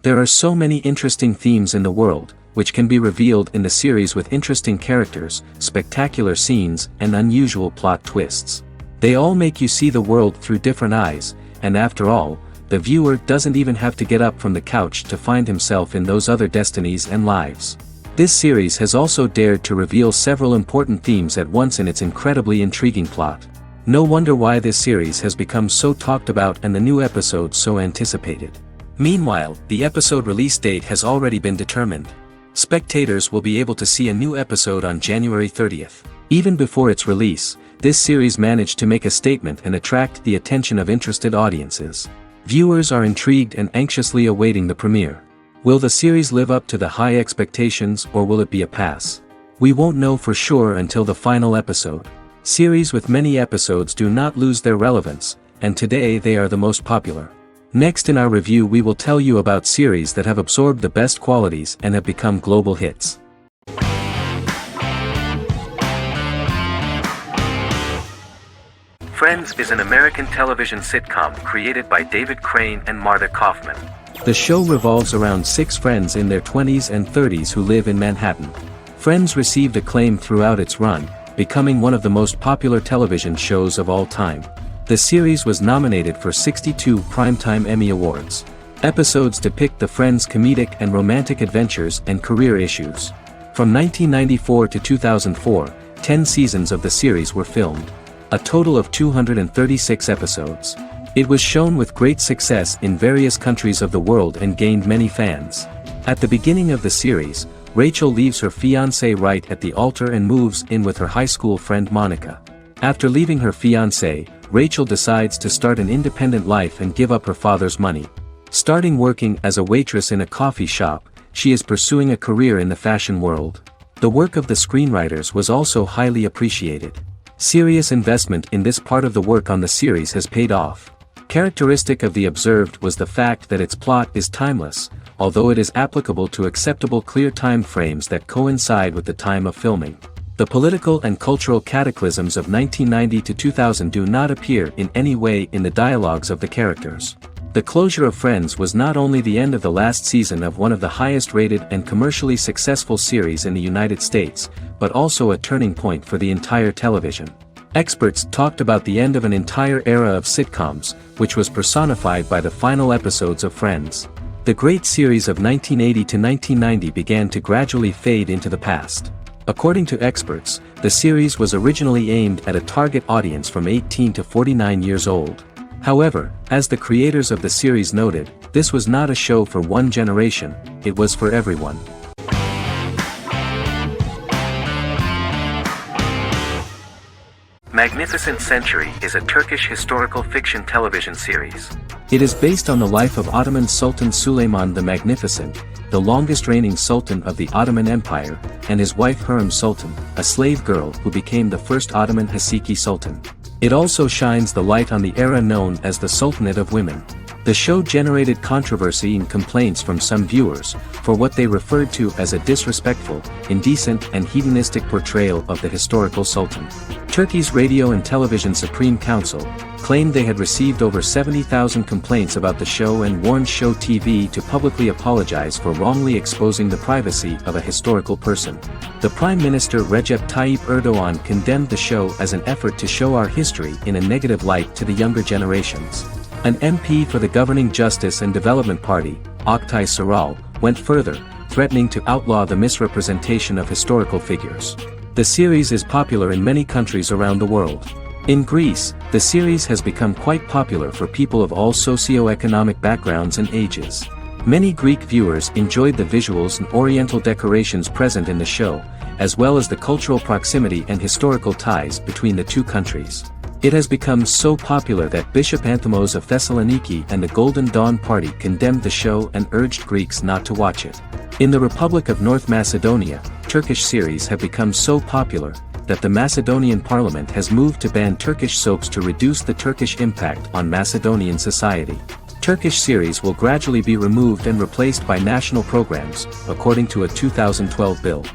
There are so many interesting themes in the world, which can be revealed in the series with interesting characters, spectacular scenes, and unusual plot twists. They all make you see the world through different eyes, and after all, the viewer doesn't even have to get up from the couch to find himself in those other destinies and lives. This series has also dared to reveal several important themes at once in its incredibly intriguing plot. No wonder why this series has become so talked about and the new episodes so anticipated. Meanwhile, the episode release date has already been determined. Spectators will be able to see a new episode on January 30th. Even before its release, this series managed to make a statement and attract the attention of interested audiences. Viewers are intrigued and anxiously awaiting the premiere. Will the series live up to the high expectations, or will it be a pass? We won't know for sure until the final episode. Series with many episodes do not lose their relevance, and today they are the most popular. Next in our review we will tell you about series that have absorbed the best qualities and have become global hits. Friends is an American television sitcom created by David Crane and Marta Kaufman. The show revolves around 6 friends in their 20s and 30s who live in Manhattan. Friends received acclaim throughout its run, becoming one of the most popular television shows of all time. The series was nominated for 62 Primetime Emmy Awards. Episodes depict the friends' comedic and romantic adventures and career issues. From 1994 to 2004, 10 seasons of the series were filmed. A total of 236 episodes. It was shown with great success in various countries of the world and gained many fans. At the beginning of the series, Rachel leaves her fiancé right at the altar and moves in with her high school friend Monica. After leaving her fiancé, Rachel decides to start an independent life and give up her father's money. Starting working as a waitress in a coffee shop, she is pursuing a career in the fashion world. The work of the screenwriters was also highly appreciated. Serious investment in this part of the work on the series has paid off. Characteristic of The Observed was the fact that its plot is timeless, although it is applicable to acceptable clear time frames that coincide with the time of filming. The political and cultural cataclysms of 1990 to 2000 do not appear in any way in the dialogues of the characters. The closure of Friends was not only the end of the last season of one of the highest-rated and commercially successful series in the United States, but also a turning point for the entire television. Experts talked about the end of an entire era of sitcoms, which was personified by the final episodes of Friends. The great series of 1980 to 1990 began to gradually fade into the past. According to experts, the series was originally aimed at a target audience from 18 to 49 years old. However, as the creators of the series noted, this was not a show for one generation, it was for everyone. Magnificent Century is a Turkish historical fiction television series. It is based on the life of Ottoman Sultan Süleyman the Magnificent, the longest reigning sultan of the Ottoman Empire, and his wife Hürrem Sultan, a slave girl who became the first Ottoman Haseki Sultan. It also shines the light on the era known as the Sultanate of Women. The show generated controversy and complaints from some viewers, for what they referred to as a disrespectful, indecent and hedonistic portrayal of the historical sultan. Turkey's Radio and Television Supreme Council claimed they had received over 70,000 complaints about the show and warned Show TV to publicly apologize for wrongly exposing the privacy of a historical person. The Prime Minister Recep Tayyip Erdogan condemned the show as an effort to show our history in a negative light to the younger generations. An MP for the governing Justice and Development Party, Oktay Saral, went further, threatening to outlaw the misrepresentation of historical figures. The series is popular in many countries around the world. In Greece, the series has become quite popular for people of all socio-economic backgrounds and ages. Many Greek viewers enjoyed the visuals and oriental decorations present in the show, as well as the cultural proximity and historical ties between the two countries. It has become so popular that Bishop Anthimos of Thessaloniki and the Golden Dawn Party condemned the show and urged Greeks not to watch it. In the Republic of North Macedonia, Turkish series have become so popular that the Macedonian parliament has moved to ban Turkish soaps to reduce the Turkish impact on Macedonian society. Turkish series will gradually be removed and replaced by national programs, according to a 2012 bill.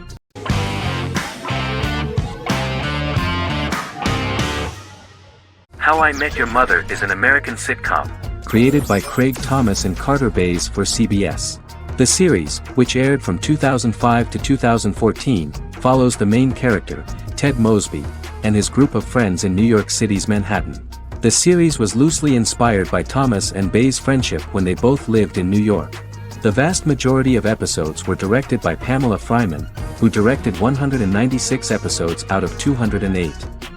How I Met Your Mother is an American sitcom, created by Craig Thomas and Carter Bays for CBS. The series, which aired from 2005 to 2014, follows the main character, Ted Mosby, and his group of friends in New York City's Manhattan. The series was loosely inspired by Thomas and Bays' friendship when they both lived in New York. The vast majority of episodes were directed by Pamela Fryman, who directed 196 episodes out of 208.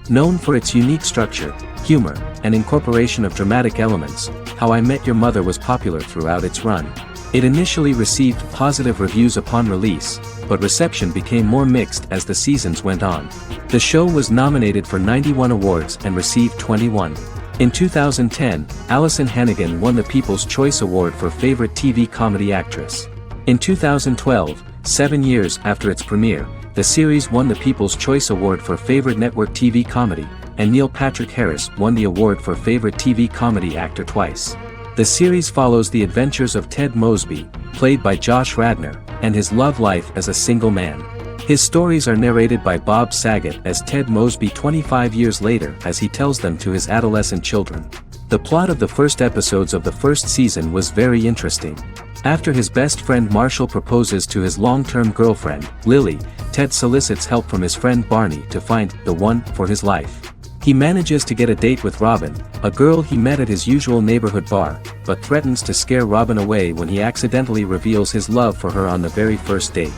Known for its unique structure, humor, and incorporation of dramatic elements, How I Met Your Mother was popular throughout its run. It initially received positive reviews upon release, but reception became more mixed as the seasons went on. The show was nominated for 91 awards and received 21. In 2010, Alyson Hannigan won the People's Choice Award for Favorite TV Comedy Actress. In 2012, 7 years after its premiere, the series won the People's Choice Award for Favorite Network TV Comedy, and Neil Patrick Harris won the award for Favorite TV Comedy Actor twice. The series follows the adventures of Ted Mosby, played by Josh Radnor, and his love life as a single man. His stories are narrated by Bob Saget as Ted Mosby 25 years later as he tells them to his adolescent children. The plot of the first episodes of the first season was very interesting. After his best friend Marshall proposes to his long-term girlfriend, Lily, Ted solicits help from his friend Barney to find the one for his life. He manages to get a date with Robin, a girl he met at his usual neighborhood bar, but threatens to scare Robin away when he accidentally reveals his love for her on the very first date.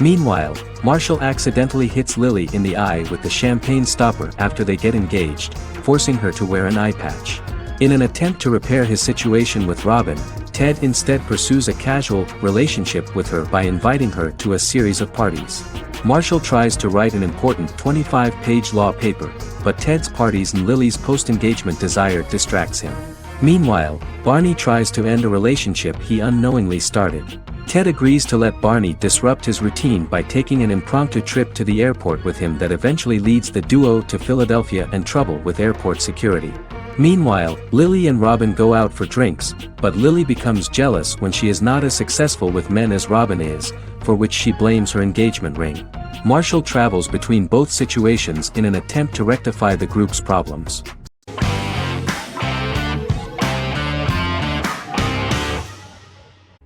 Meanwhile, Marshall accidentally hits Lily in the eye with the champagne stopper after they get engaged, forcing her to wear an eye patch. In an attempt to repair his situation with Robin, Ted instead pursues a casual relationship with her by inviting her to a series of parties. Marshall tries to write an important 25-page law paper, but Ted's parties and Lily's post-engagement desire distracts him. Meanwhile, Barney tries to end a relationship he unknowingly started. Ted agrees to let Barney disrupt his routine by taking an impromptu trip to the airport with him that eventually leads the duo to Philadelphia and trouble with airport security. Meanwhile, Lily and Robin go out for drinks, but Lily becomes jealous when she is not as successful with men as Robin is, for which she blames her engagement ring. Marshall travels between both situations in an attempt to rectify the group's problems.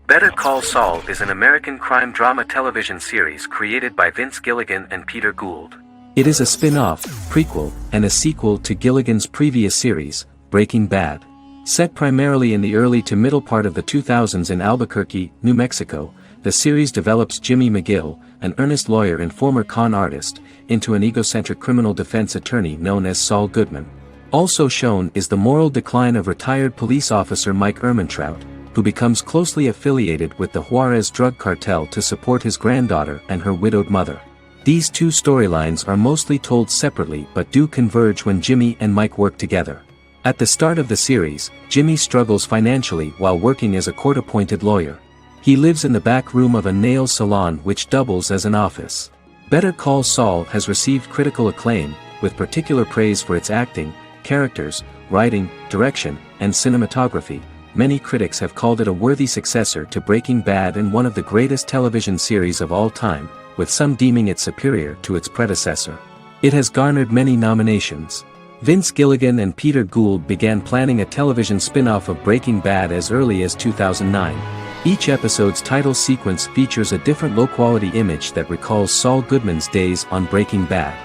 Better Call Saul is an American crime drama television series created by Vince Gilligan and Peter Gould. It is a spin-off, prequel, and a sequel to Gilligan's previous series, Breaking Bad. Set primarily in the early to middle part of the 2000s in Albuquerque, New Mexico, the series develops Jimmy McGill, an earnest lawyer and former con artist, into an egocentric criminal defense attorney known as Saul Goodman. Also shown is the moral decline of retired police officer Mike Ehrmantraut, who becomes closely affiliated with the Juarez drug cartel to support his granddaughter and her widowed mother. These two storylines are mostly told separately but do converge when Jimmy and Mike work together. At the start of the series, Jimmy struggles financially while working as a court-appointed lawyer. He lives in the back room of a nail salon which doubles as an office. Better Call Saul has received critical acclaim, with particular praise for its acting, characters, writing, direction, and cinematography. Many critics have called it a worthy successor to Breaking Bad and one of the greatest television series of all time, with some deeming it superior to its predecessor. It has garnered many nominations. Vince Gilligan and Peter Gould began planning a television spin-off of Breaking Bad as early as 2009. Each episode's title sequence features a different low-quality image that recalls Saul Goodman's days on Breaking Bad.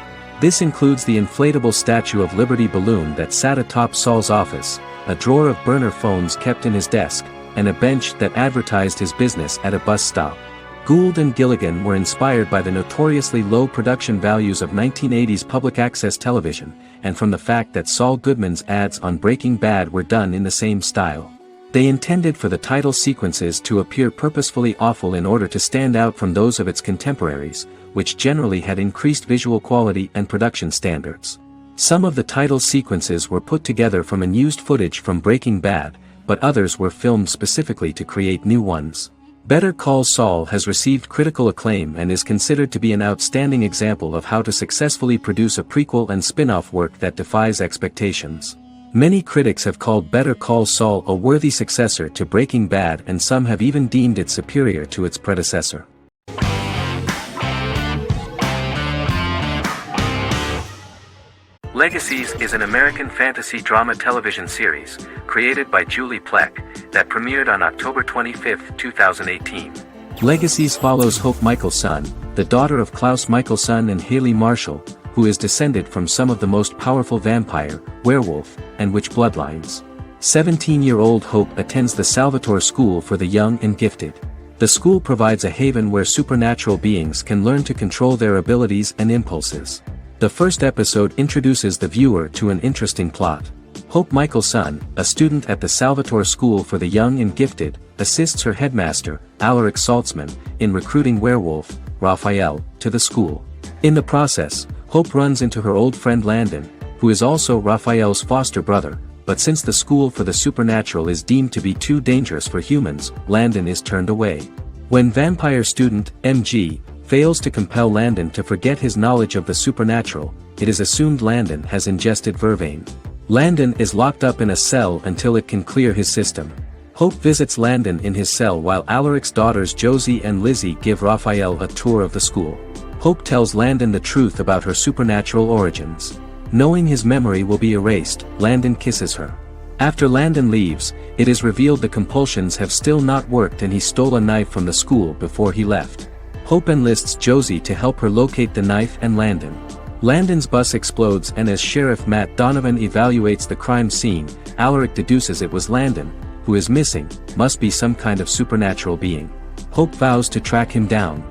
This includes the inflatable Statue of Liberty balloon that sat atop Saul's office, a drawer of burner phones kept in his desk, and a bench that advertised his business at a bus stop. Gould and Gilligan were inspired by the notoriously low production values of 1980s public access television, and from the fact that Saul Goodman's ads on Breaking Bad were done in the same style. They intended for the title sequences to appear purposefully awful in order to stand out from those of its contemporaries, which generally had increased visual quality and production standards. Some of the title sequences were put together from unused footage from Breaking Bad, but others were filmed specifically to create new ones. Better Call Saul has received critical acclaim and is considered to be an outstanding example of how to successfully produce a prequel and spin-off work that defies expectations. Many critics have called Better Call Saul a worthy successor to Breaking Bad, and some have even deemed it superior to its predecessor. Legacies is an American fantasy drama television series, created by Julie Plec, that premiered on October 25, 2018. Legacies follows Hope Michelson, the daughter of Klaus Michelson and Haley Marshall, who is descended from some of the most powerful vampire, werewolf, and witch bloodlines. 17-year-old Hope attends the Salvatore School for the Young and Gifted. The school provides a haven where supernatural beings can learn to control their abilities and impulses. The first episode introduces the viewer to an interesting plot. Hope Michelson, a student at the Salvatore School for the Young and Gifted, assists her headmaster, Alaric Saltzman, in recruiting werewolf, Raphael, to the school. In the process, Hope runs into her old friend Landon, who is also Raphael's foster brother, but since the school for the supernatural is deemed to be too dangerous for humans, Landon is turned away. When vampire student, MG, fails to compel Landon to forget his knowledge of the supernatural, it is assumed Landon has ingested vervain. Landon is locked up in a cell until it can clear his system. Hope visits Landon in his cell while Alaric's daughters Josie and Lizzie give Raphael a tour of the school. Hope tells Landon the truth about her supernatural origins. Knowing his memory will be erased, Landon kisses her. After Landon leaves, it is revealed the compulsions have still not worked and he stole a knife from the school before he left. Hope enlists Josie to help her locate the knife and Landon. Landon's bus explodes and as Sheriff Matt Donovan evaluates the crime scene, Alaric deduces it was Landon, who is missing, must be some kind of supernatural being. Hope vows to track him down.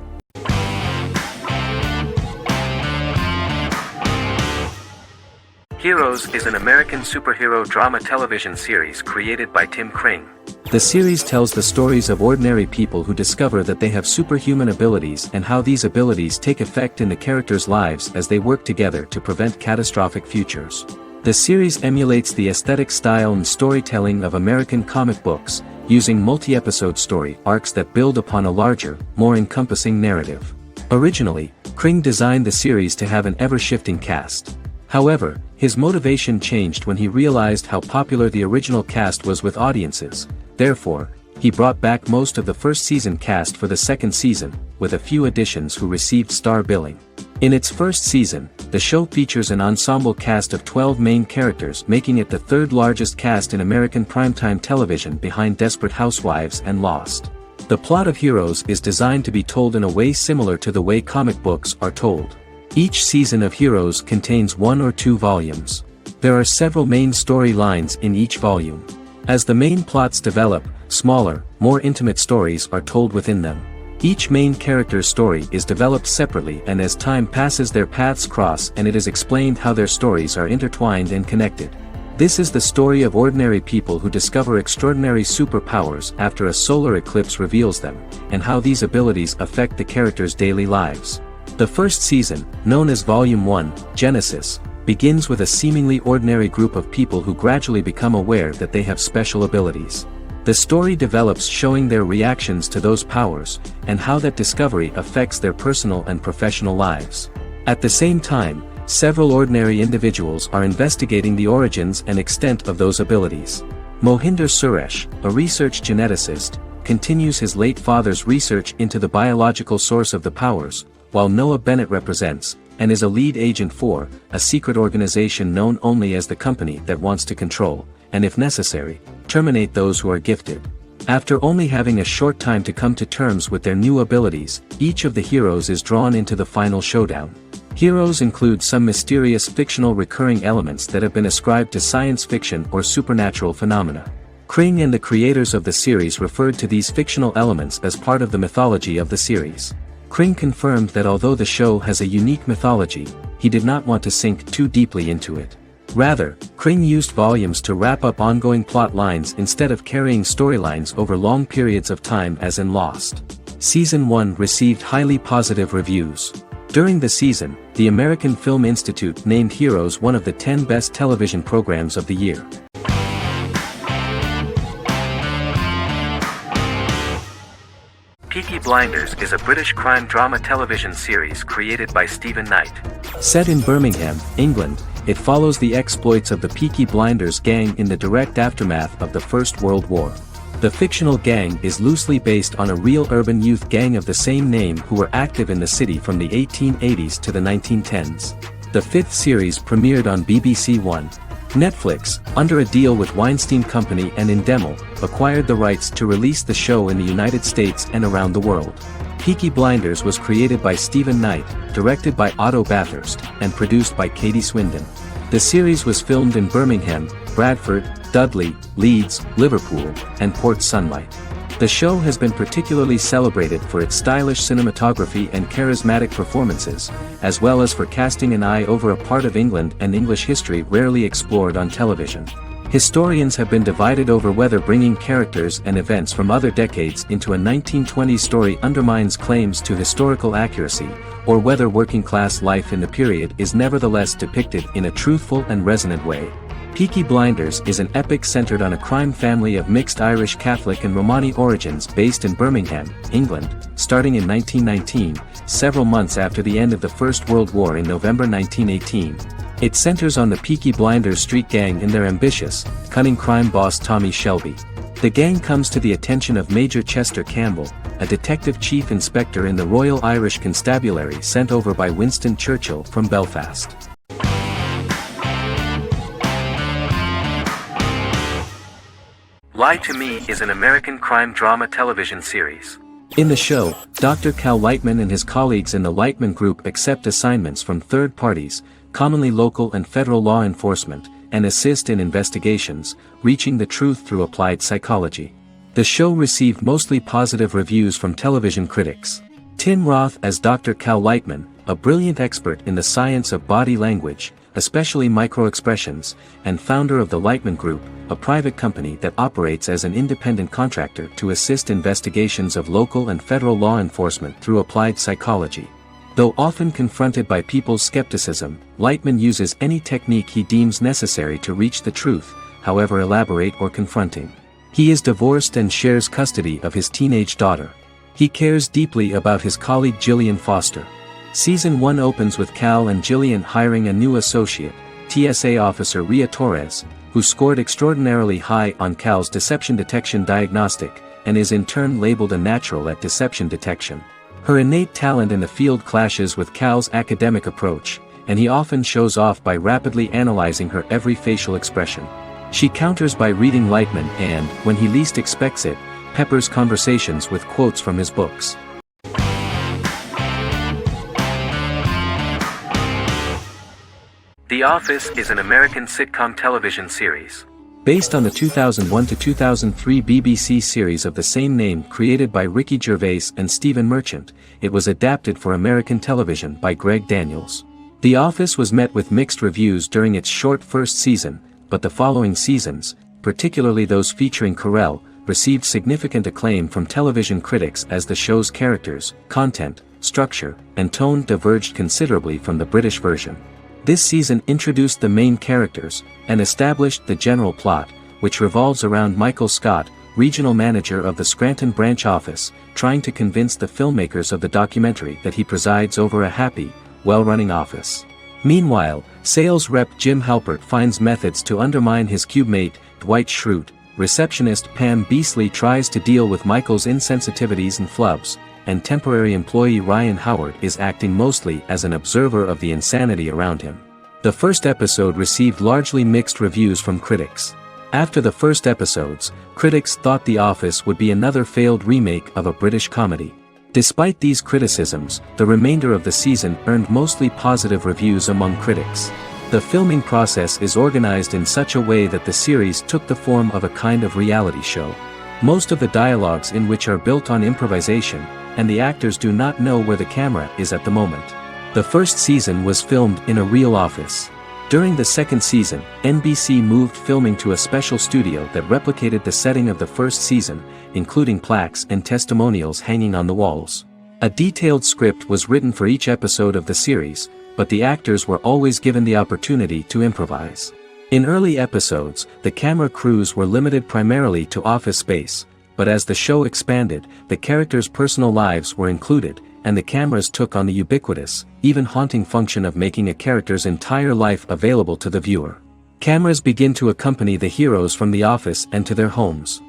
Heroes is an American superhero drama television series created by Tim Kring. The series tells the stories of ordinary people who discover that they have superhuman abilities and how these abilities take effect in the characters' lives as they work together to prevent catastrophic futures. The series emulates the aesthetic style and storytelling of American comic books, using multi-episode story arcs that build upon a larger, more encompassing narrative. Originally, Kring designed the series to have an ever-shifting cast. However, his motivation changed when he realized how popular the original cast was with audiences. Therefore, he brought back most of the first season cast for the second season, with a few additions who received star billing. In its first season, the show features an ensemble cast of 12 main characters, making it the third largest cast in American primetime television behind Desperate Housewives and Lost. The plot of Heroes is designed to be told in a way similar to the way comic books are told. Each season of Heroes contains 1 or 2 volumes. There are several main storylines in each volume. As the main plots develop, smaller, more intimate stories are told within them. Each main character's story is developed separately and as time passes their paths cross and it is explained how their stories are intertwined and connected. This is the story of ordinary people who discover extraordinary superpowers after a solar eclipse reveals them, and how these abilities affect the characters' daily lives. The first season, known as Volume 1, Genesis, begins with a seemingly ordinary group of people who gradually become aware that they have special abilities. The story develops showing their reactions to those powers, and how that discovery affects their personal and professional lives. At the same time, several ordinary individuals are investigating the origins and extent of those abilities. Mohinder Suresh, a research geneticist, continues his late father's research into the biological source of the powers, while Noah Bennett represents, and is a lead agent for, a secret organization known only as the company that wants to control, and if necessary, terminate those who are gifted. After only having a short time to come to terms with their new abilities, each of the heroes is drawn into the final showdown. Heroes include some mysterious fictional recurring elements that have been ascribed to science fiction or supernatural phenomena. Kring and the creators of the series referred to these fictional elements as part of the mythology of the series. Kring confirmed that although the show has a unique mythology, he did not want to sink too deeply into it. Rather, Kring used volumes to wrap up ongoing plot lines instead of carrying storylines over long periods of time as in Lost. Season 1 received highly positive reviews. During the season, the American Film Institute named Heroes one of the 10 best television programs of the year. Peaky Blinders is a British crime drama television series created by Stephen Knight. Set in Birmingham, England, it follows the exploits of the Peaky Blinders gang in the direct aftermath of the First World War. The fictional gang is loosely based on a real urban youth gang of the same name who were active in the city from the 1880s to the 1910s. The fifth series premiered on BBC One. Netflix, under a deal with Weinstein Company and Endemol, acquired the rights to release the show in the United States and around the world. Peaky Blinders was created by Stephen Knight, directed by Otto Bathurst, and produced by Katie Swindon. The series was filmed in Birmingham, Bradford, Dudley, Leeds, Liverpool, and Port Sunlight. The show has been particularly celebrated for its stylish cinematography and charismatic performances, as well as for casting an eye over a part of England and English history rarely explored on television. Historians have been divided over whether bringing characters and events from other decades into a 1920s story undermines claims to historical accuracy, or whether working-class life in the period is nevertheless depicted in a truthful and resonant way. Peaky Blinders is an epic centered on a crime family of mixed Irish Catholic and Romani origins based in Birmingham, England, starting in 1919, several months after the end of the First World War in November 1918. It centers on the Peaky Blinders street gang and their ambitious, cunning crime boss Tommy Shelby. The gang comes to the attention of Major Chester Campbell, a detective chief inspector in the Royal Irish Constabulary sent over by Winston Churchill from Belfast. Lie to Me is an American crime drama television series. In the show, Dr. Cal Lightman and his colleagues in the Lightman Group accept assignments from third parties, commonly local and federal law enforcement, and assist in investigations, reaching the truth through applied psychology. The show received mostly positive reviews from television critics. Tim Roth as Dr. Cal Lightman, a brilliant expert in the science of body language, especially microexpressions, and founder of the Lightman Group, a private company that operates as an independent contractor to assist investigations of local and federal law enforcement through applied psychology. Though often confronted by people's skepticism, Lightman uses any technique he deems necessary to reach the truth, however elaborate or confronting. He is divorced and shares custody of his teenage daughter. He cares deeply about his colleague Gillian Foster. Season 1 opens with Cal and Gillian hiring a new associate, TSA officer Rhea Torres, who scored extraordinarily high on Cal's deception detection diagnostic, and is in turn labeled a natural at deception detection. Her innate talent in the field clashes with Cal's academic approach, and he often shows off by rapidly analyzing her every facial expression. She counters by reading Lightman and, when he least expects it, peppers conversations with quotes from his books. The Office is an American sitcom television series. Based on the 2001 to 2003 BBC series of the same name created by Ricky Gervais and Stephen Merchant, it was adapted for American television by Greg Daniels. The Office was met with mixed reviews during its short first season, but the following seasons, particularly those featuring Carell, received significant acclaim from television critics as the show's characters, content, structure, and tone diverged considerably from the British version. This season introduced the main characters, and established the general plot, which revolves around Michael Scott, regional manager of the Scranton branch office, trying to convince the filmmakers of the documentary that he presides over a happy, well-running office. Meanwhile, sales rep Jim Halpert finds methods to undermine his cube-mate, Dwight Schrute. Receptionist Pam Beasley tries to deal with Michael's insensitivities and flubs, and temporary employee Ryan Howard is acting mostly as an observer of the insanity around him. The first episode received largely mixed reviews from critics. After the first episodes, critics thought The Office would be another failed remake of a British comedy. Despite these criticisms, the remainder of the season earned mostly positive reviews among critics. The filming process is organized in such a way that the series took the form of a kind of reality show. Most of the dialogues in which are built on improvisation, and the actors do not know where the camera is at the moment. The first season was filmed in a real office. During the second season, NBC moved filming to a special studio that replicated the setting of the first season, including plaques and testimonials hanging on the walls. A detailed script was written for each episode of the series, but the actors were always given the opportunity to improvise. In early episodes, the camera crews were limited primarily to office space, but as the show expanded, the characters' personal lives were included, and the cameras took on the ubiquitous, even haunting function of making a character's entire life available to the viewer. Cameras begin to accompany the heroes from the office and to their homes.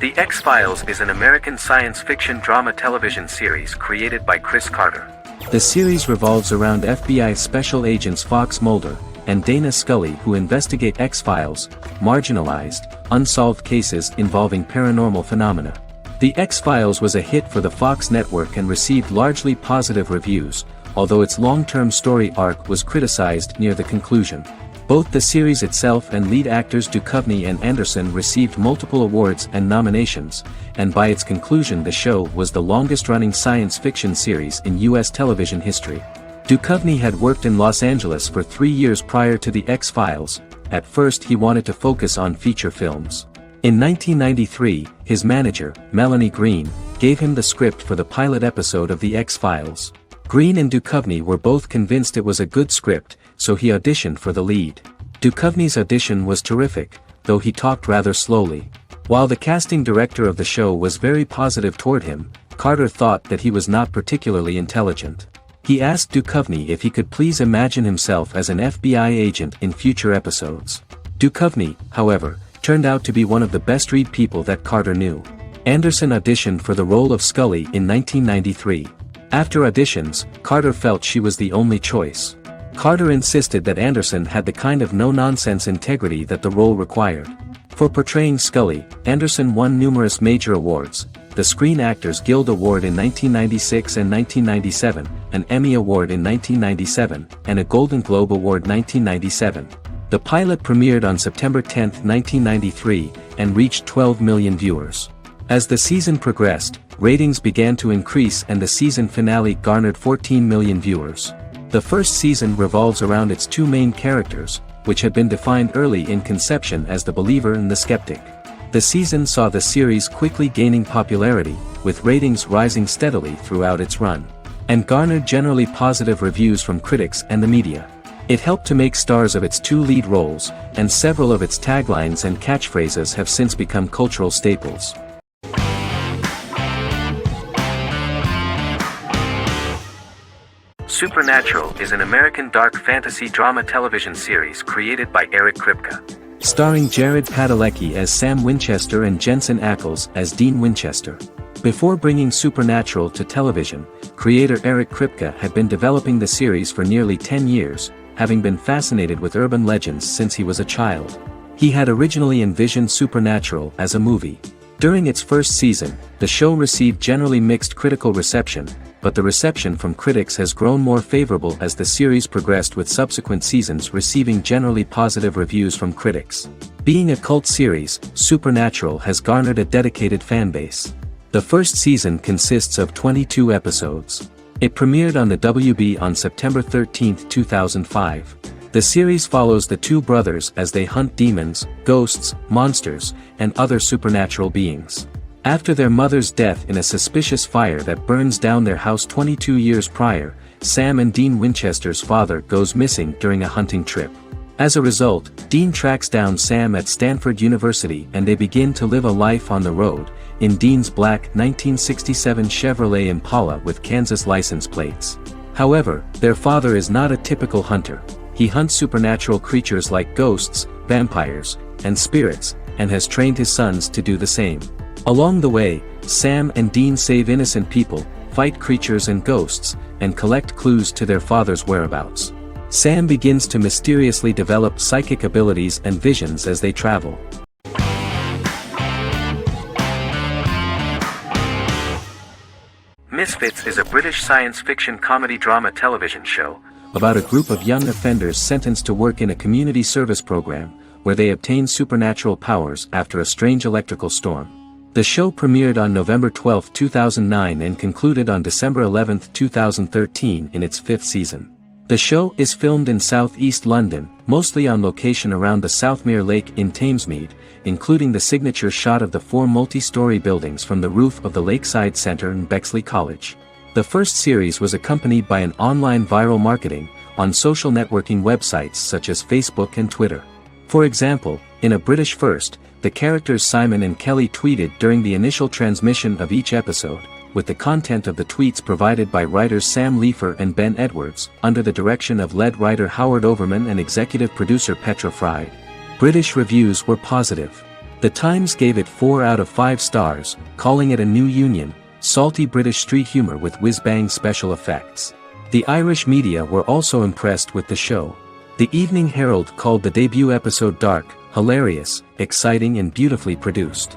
The X-Files is an American science fiction drama television series created by Chris Carter. The series revolves around FBI special agents Fox Mulder and Dana Scully, who investigate X-Files, marginalized, unsolved cases involving paranormal phenomena. The X-Files was a hit for the Fox network and received largely positive reviews, although its long-term story arc was criticized near the conclusion. Both the series itself and lead actors Duchovny and Anderson received multiple awards and nominations, and by its conclusion the show was the longest-running science fiction series in U.S. television history. Duchovny had worked in Los Angeles for 3 years prior to The X-Files. At first he wanted to focus on feature films. In 1993, his manager, Melanie Green, gave him the script for the pilot episode of The X-Files. Green and Duchovny were both convinced it was a good script, so he auditioned for the lead. Duchovny's audition was terrific, though he talked rather slowly. While the casting director of the show was very positive toward him, Carter thought that he was not particularly intelligent. He asked Duchovny if he could please imagine himself as an FBI agent in future episodes. Duchovny, however, turned out to be one of the best-read people that Carter knew. Anderson auditioned for the role of Scully in 1993. After auditions, Carter felt she was the only choice. Carter insisted that Anderson had the kind of no-nonsense integrity that the role required. For portraying Scully, Anderson won numerous major awards, the Screen Actors Guild Award in 1996 and 1997, an Emmy Award in 1997, and a Golden Globe Award 1997. The pilot premiered on September 10, 1993, and reached 12 million viewers. As the season progressed, ratings began to increase and the season finale garnered 14 million viewers. The first season revolves around its two main characters, which had been defined early in conception as the believer and the skeptic. The season saw the series quickly gaining popularity, with ratings rising steadily throughout its run, and garnered generally positive reviews from critics and the media. It helped to make stars of its two lead roles, and several of its taglines and catchphrases have since become cultural staples. Supernatural is an American dark fantasy drama television series created by Eric Kripke. Starring Jared Padalecki as Sam Winchester and Jensen Ackles as Dean Winchester. Before bringing Supernatural to television, creator Eric Kripke had been developing the series for nearly 10 years, having been fascinated with urban legends since he was a child. He had originally envisioned Supernatural as a movie. During its first season, the show received generally mixed critical reception, but the reception from critics has grown more favorable as the series progressed, with subsequent seasons receiving generally positive reviews from critics. Being a cult series, Supernatural has garnered a dedicated fanbase. The first season consists of 22 episodes. It premiered on the WB on September 13, 2005. The series follows the two brothers as they hunt demons, ghosts, monsters, and other supernatural beings. After their mother's death in a suspicious fire that burns down their house 22 years prior, Sam and Dean Winchester's father goes missing during a hunting trip. As a result, Dean tracks down Sam at Stanford University and they begin to live a life on the road, in Dean's black 1967 Chevrolet Impala with Kansas license plates. However, their father is not a typical hunter. He hunts supernatural creatures like ghosts, vampires, and spirits, and has trained his sons to do the same. Along the way, Sam and Dean save innocent people, fight creatures and ghosts, and collect clues to their father's whereabouts. Sam begins to mysteriously develop psychic abilities and visions as they travel. Misfits is a British science fiction comedy drama television show about a group of young offenders sentenced to work in a community service program, where they obtain supernatural powers after a strange electrical storm. The show premiered on November 12, 2009 and concluded on December 11, 2013 in its 5th season. The show is filmed in southeast London, mostly on location around the Southmere Lake in Thamesmead, including the signature shot of the 4 multi-story buildings from the roof of the Lakeside Centre in Bexley College. The first series was accompanied by an online viral marketing on social networking websites such as Facebook and Twitter. For example, in a British first, the characters Simon and Kelly tweeted during the initial transmission of each episode, with the content of the tweets provided by writers Sam Leifer and Ben Edwards, under the direction of lead writer Howard Overman and executive producer Petra Fried. British reviews were positive. The Times gave it 4 out of 5 stars, calling it a new union, salty British street humor with whiz-bang special effects. The Irish media were also impressed with the show. The Evening Herald called the debut episode dark, hilarious, exciting and beautifully produced.